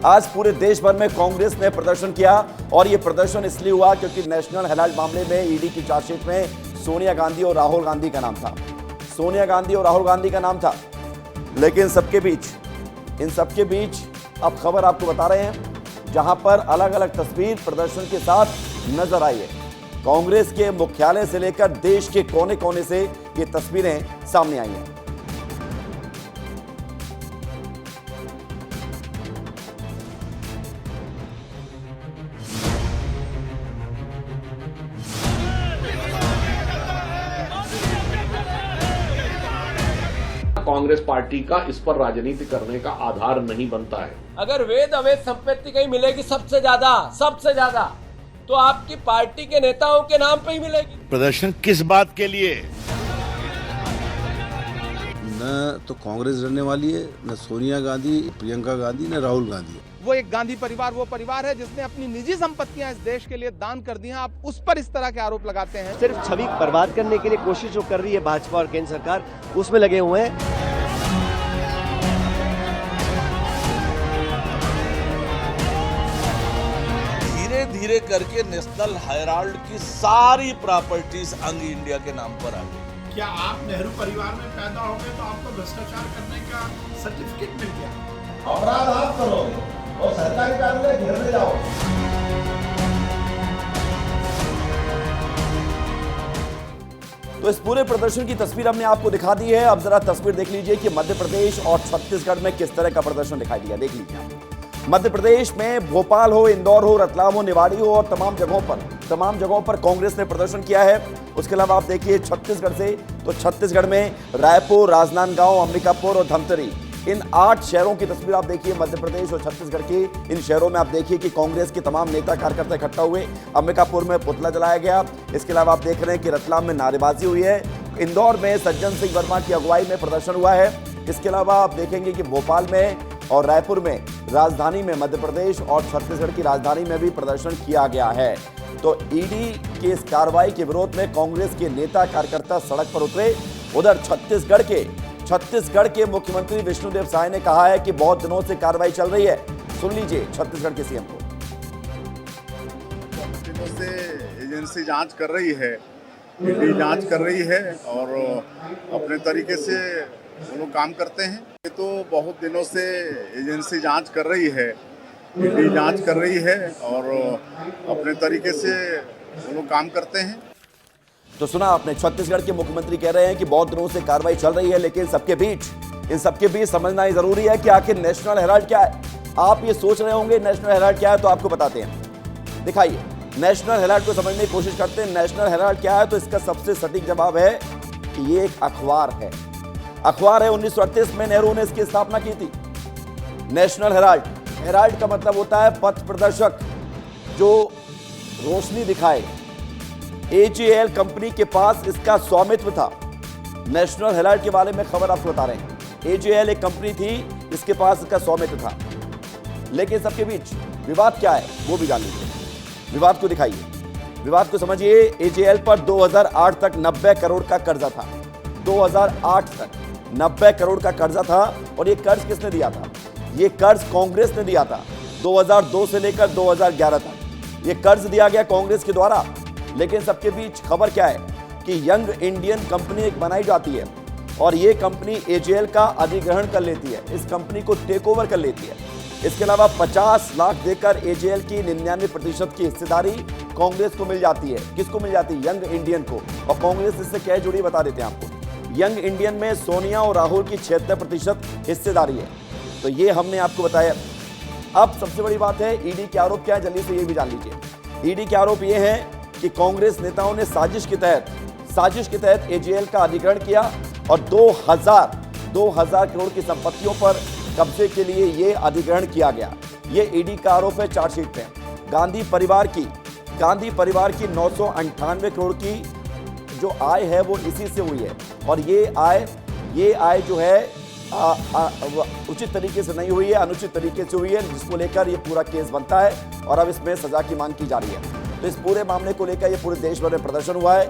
आज पूरे देश भर में कांग्रेस ने प्रदर्शन किया और यह प्रदर्शन इसलिए हुआ क्योंकि नेशनल हेराल्ड मामले में ईडी की चार्जशीट में सोनिया गांधी और राहुल गांधी का नाम था। सोनिया गांधी और राहुल गांधी का नाम था। लेकिन इन सबके बीच अब खबर आपको बता रहे हैं, जहां पर अलग अलग तस्वीर प्रदर्शन के साथ नजर आई है। कांग्रेस के मुख्यालय से लेकर देश के कोने कोने से ये तस्वीरें सामने आई हैं। कांग्रेस पार्टी का इस पर राजनीति करने का आधार नहीं बनता है। अगर वेद अवैध संपत्ति कहीं मिलेगी सबसे ज्यादा तो आपकी पार्टी के नेताओं के नाम पे ही मिलेगी। प्रदर्शन किस बात के लिए? न तो कांग्रेस लड़ने वाली है, न सोनिया गांधी, प्रियंका गांधी, न राहुल गांधी। वो एक गांधी परिवार वो परिवार है जिसने अपनी निजी संपत्तियां इस देश के लिए दान कर दी हैं। आप उस पर इस तरह के आरोप लगाते हैं। सिर्फ छवि बर्बाद करने के लिए कोशिश जो कर रही है भाजपा और केंद्र सरकार, उसमें लगे हुए हैं। धीरे धीरे करके नेशनल हेराल्ड की सारी प्रॉपर्टीज अंग इंडिया के नाम पर आ गई। क्या आप नेहरू परिवार में पैदा हो गए तो आपको भ्रष्टाचार करने का सर्टिफिकेट मिल गया? अपराध आप करोगे और सरकारी कार्यालय घेरने जाओ। तो इस पूरे प्रदर्शन की तस्वीर हमने आपको दिखा दी है। अब जरा तस्वीर देख लीजिए कि मध्य प्रदेश और छत्तीसगढ़ में किस तरह का प्रदर्शन दिखाई दिया। देख लीजिए आप। मध्य प्रदेश में भोपाल हो, इंदौर हो, रतलाम हो, निवाड़ी हो और तमाम जगहों पर कांग्रेस ने प्रदर्शन किया है। उसके अलावा आप देखिए छत्तीसगढ़ से, तो छत्तीसगढ़ में रायपुर, राजनांदगांव, अंबिकापुर और धमतरी, इन 8 शहरों की तस्वीर आप देखिए। मध्य प्रदेश और छत्तीसगढ़ की इन शहरों में आप देखिए कि कांग्रेस के तमाम नेता कार्यकर्ता इकट्ठा हुए। अंबिकापुर में पुतला जलाया गया। इसके अलावा आप देख रहे हैं कि रतलाम में नारेबाजी हुई है। इंदौर में सज्जन सिंह वर्मा की अगुवाई में प्रदर्शन हुआ है। इसके अलावा आप देखेंगे कि भोपाल में और रायपुर में, राजधानी में, मध्य प्रदेश और छत्तीसगढ़ की राजधानी में भी प्रदर्शन किया गया है। तो ईडी के इस कार्रवाई के विरोध में कांग्रेस के नेता कार्यकर्ता सड़क पर उतरे। उधर छत्तीसगढ़ के मुख्यमंत्री विष्णुदेव साय ने कहा है कि बहुत दिनों से कार्रवाई चल रही है। सुन लीजिए छत्तीसगढ़ के सीएम को। बहुत दिनों से एजेंसी जांच कर रही है, ईडी जांच कर रही है और अपने तरीके से वो लोग काम करते हैं। ये तो बहुत दिनों से एजेंसी जांच कर रही है, ईडी जांच कर रही है और अपने तरीके से वो लोग काम करते हैं। तो सुना आपने, छत्तीसगढ़ के मुख्यमंत्री कह रहे हैं कि बहुत दिनों से कार्रवाई चल रही है, लेकिन इन सबके बीच समझना ही जरूरी है कि आखिर नेशनल हेराल्ड क्या है। आप ये सोच रहे होंगे नेशनल हेराल्ड क्या है, तो आपको बताते हैं। दिखाइए, नेशनल हेराल्ड को समझने की कोशिश करते हैं। नेशनल हेराल्ड क्या है, तो इसका सबसे सटीक जवाब है कि ये एक अखबार है। 1938 में नेहरू ने इसकी स्थापना की थी। नेशनल हेराल्ड का मतलब होता है पथ प्रदर्शक, जो रोशनी दिखाए। AJL कंपनी के पास इसका स्वामित्व था। नेशनल हेराल्ड के बारे में खबर आपको बता रहे हैं। AJL एक कंपनी थी, इसके पास इसका स्वामित्व था। लेकिन सबके बीच विवाद क्या है वो भी जान लीजिए। विवाद को दिखाइए, विवाद को समझिए। AJL पर 2008 तक 90 करोड़ का कर्जा था। 2008 तक 90 करोड़ का कर्जा था। और ये कर्ज किसने दिया था? ये कर्ज कांग्रेस ने दिया था। 2002 से लेकर 2011 तक ये कर्ज दिया गया कांग्रेस के द्वारा। लेकिन सबके बीच खबर क्या है कि यंग इंडियन कंपनी एक बनाई जाती है और ये कंपनी AJL का अधिग्रहण कर लेती है, इस कंपनी को टेक ओवर कर लेती है। इसके अलावा 50 लाख देकर AJL की 99% की हिस्सेदारी कांग्रेस को मिल जाती है। किसको मिल जाती है? यंग इंडियन को। और कांग्रेस इससे क्या जुड़ी बता देते हैं आपको। यंग इंडियन में सोनिया और राहुल की 76% हिस्सेदारी है। तो ये हमने आपको बताया। अब सबसे बड़ी बात है, ईडी के आरोप क्या है, जल्दी से ये भी जान लीजिए। ईडी के आरोप ये हैं कि कांग्रेस नेताओं ने साजिश के तहत AJL का अधिग्रहण किया और 2000 करोड़ की संपत्तियों पर कब्जे के लिए यह अधिग्रहण किया गया। यह ईडी का आरोप है चार्जशीट में। गांधी परिवार की 998 करोड़ की जो आय है वो इसी से हुई है। और ये आय जो है उचित तरीके से नहीं हुई है, अनुचित तरीके से हुई है, जिसको लेकर ये पूरा केस बनता है और अब इसमें सजा की मांग की जा रही है। तो इस पूरे मामले को लेकर ये पूरे देश भर में प्रदर्शन हुआ है।